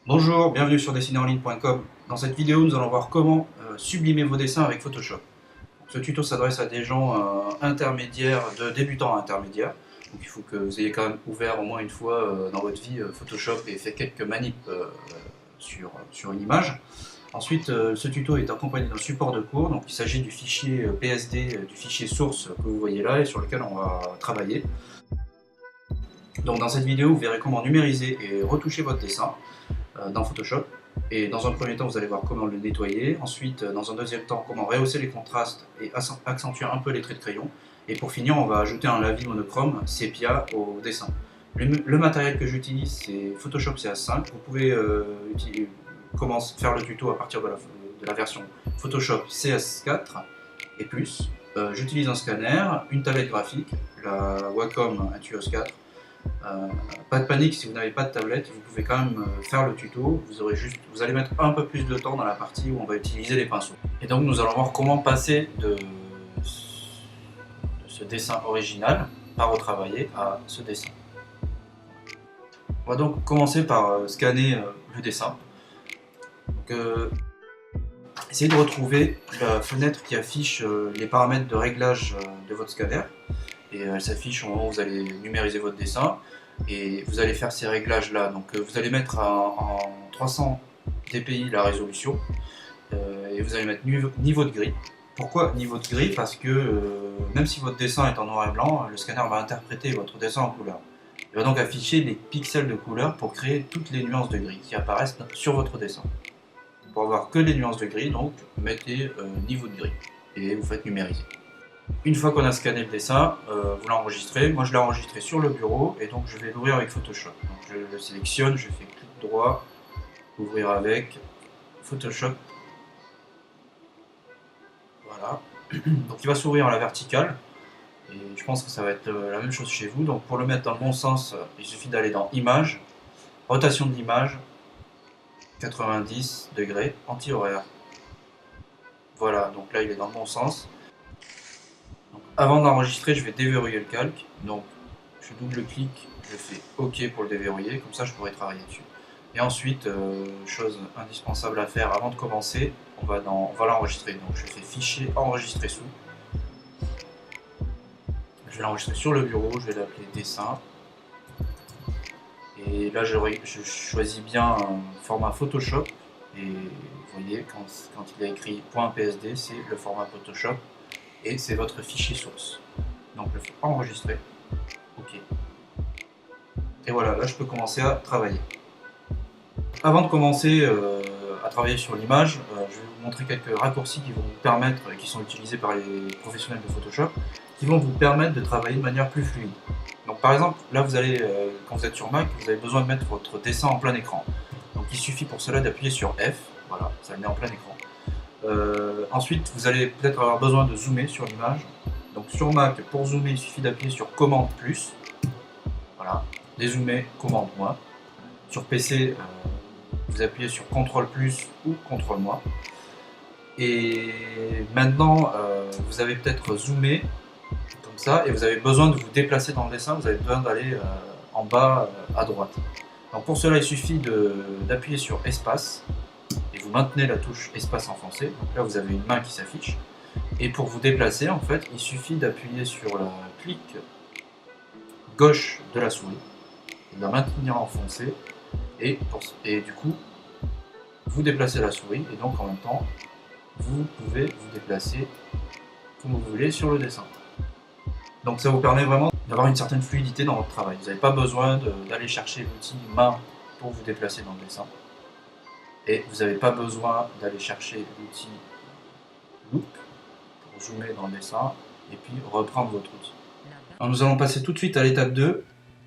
Bonjour, bienvenue sur dessinerenligne.com. Dans cette vidéo, nous allons voir comment sublimer vos dessins avec Photoshop. Ce tuto s'adresse à des gens intermédiaires, de débutants à intermédiaires. Donc il faut que vous ayez quand même ouvert au moins une fois dans votre vie Photoshop et fait quelques manips sur une image. Ensuite, ce tuto est accompagné d'un support de cours. Donc il s'agit du fichier PSD, du fichier source que vous voyez là et sur lequel on va travailler. Donc dans cette vidéo, vous verrez comment numériser et retoucher votre dessin dans Photoshop. Et dans un premier temps, vous allez voir comment le nettoyer. Ensuite, dans un deuxième temps, comment rehausser les contrastes et accentuer un peu les traits de crayon. Et pour finir, on va ajouter un lavis monochrome sépia au dessin. Le matériel que j'utilise, c'est Photoshop CS5. Vous pouvez faire le tuto à partir de la version Photoshop CS4 et plus. J'utilise un scanner, une tablette graphique, la Wacom Intuos 4. Pas de panique si vous n'avez pas de tablette, vous pouvez quand même faire le tuto. Vous allez mettre un peu plus de temps dans la partie où on va utiliser les pinceaux. Et donc nous allons voir comment passer de ce dessin original, pas retravaillé, à ce dessin. On va donc commencer par scanner le dessin. Essayez de retrouver la fenêtre qui affiche les paramètres de réglage de votre scanner. Et elle s'affiche au moment où vous allez numériser votre dessin et vous allez faire ces réglages là. Donc vous allez mettre en 300 dpi la résolution et vous allez mettre niveau de gris. Pourquoi niveau de gris? Parce que même si votre dessin est en noir et blanc, le scanner va interpréter votre dessin en couleur. Il va donc afficher les pixels de couleur pour créer toutes les nuances de gris qui apparaissent sur votre dessin. Pour avoir que les nuances de gris, donc mettez niveau de gris et vous faites numériser. Une fois qu'on a scanné le dessin, vous l'enregistrez. Moi je l'ai enregistré sur le bureau et donc je vais l'ouvrir avec Photoshop. Donc je le sélectionne, je fais clic droit, ouvrir avec Photoshop. Voilà. Donc il va s'ouvrir à la verticale et je pense que ça va être la même chose chez vous. Donc pour le mettre dans le bon sens, il suffit d'aller dans Images, rotation de l'image, 90 degrés, anti-horaire. Voilà, donc là il est dans le bon sens. Donc, avant d'enregistrer, je vais déverrouiller le calque. Donc, je double-clique, je fais OK pour le déverrouiller, comme ça je pourrai travailler dessus. Et ensuite, chose indispensable à faire avant de commencer, on va l'enregistrer. Donc, je fais Fichier, enregistrer sous. Je vais l'enregistrer sur le bureau, je vais l'appeler Dessin. Et là, je choisis bien un format Photoshop. Et vous voyez, quand il a écrit .psd, c'est le format Photoshop. Et c'est votre fichier source. Donc je fais enregistrer. OK. Et voilà, là je peux commencer à travailler. Avant de commencer à travailler sur l'image, je vais vous montrer quelques raccourcis qui vont vous permettre, et qui sont utilisés par les professionnels de Photoshop, qui vont vous permettre de travailler de manière plus fluide. Donc par exemple, là vous allez, quand vous êtes sur Mac, vous avez besoin de mettre votre dessin en plein écran. Donc il suffit pour cela d'appuyer sur F, voilà, ça le met en plein écran. Ensuite, vous allez peut-être avoir besoin de zoomer sur l'image. Donc sur Mac, pour zoomer, il suffit d'appuyer sur Commande plus. Voilà, dézoomer, Commande moins. Sur PC, vous appuyez sur CTRL plus ou CTRL moins. Et maintenant, vous avez peut-être zoomé comme ça et vous avez besoin de vous déplacer dans le dessin. Vous avez besoin d'aller en bas à droite. Donc pour cela, il suffit d'appuyer sur Espace. Et vous maintenez la touche espace enfoncé, donc là vous avez une main qui s'affiche, et pour vous déplacer en fait il suffit d'appuyer sur la clic gauche de la souris, de la maintenir enfoncée, et du coup vous déplacez la souris, et donc en même temps vous pouvez vous déplacer comme vous voulez sur le dessin. Donc ça vous permet vraiment d'avoir une certaine fluidité dans votre travail, vous n'avez pas besoin d'aller chercher l'outil main pour vous déplacer dans le dessin. Et vous n'avez pas besoin d'aller chercher l'outil Loop pour zoomer dans le dessin et puis reprendre votre outil. Alors nous allons passer tout de suite à l'étape 2,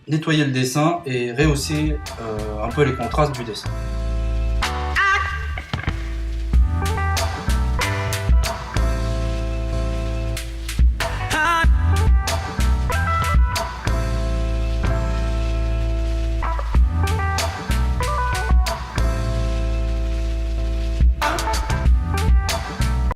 nettoyer le dessin et rehausser un peu les contrastes du dessin.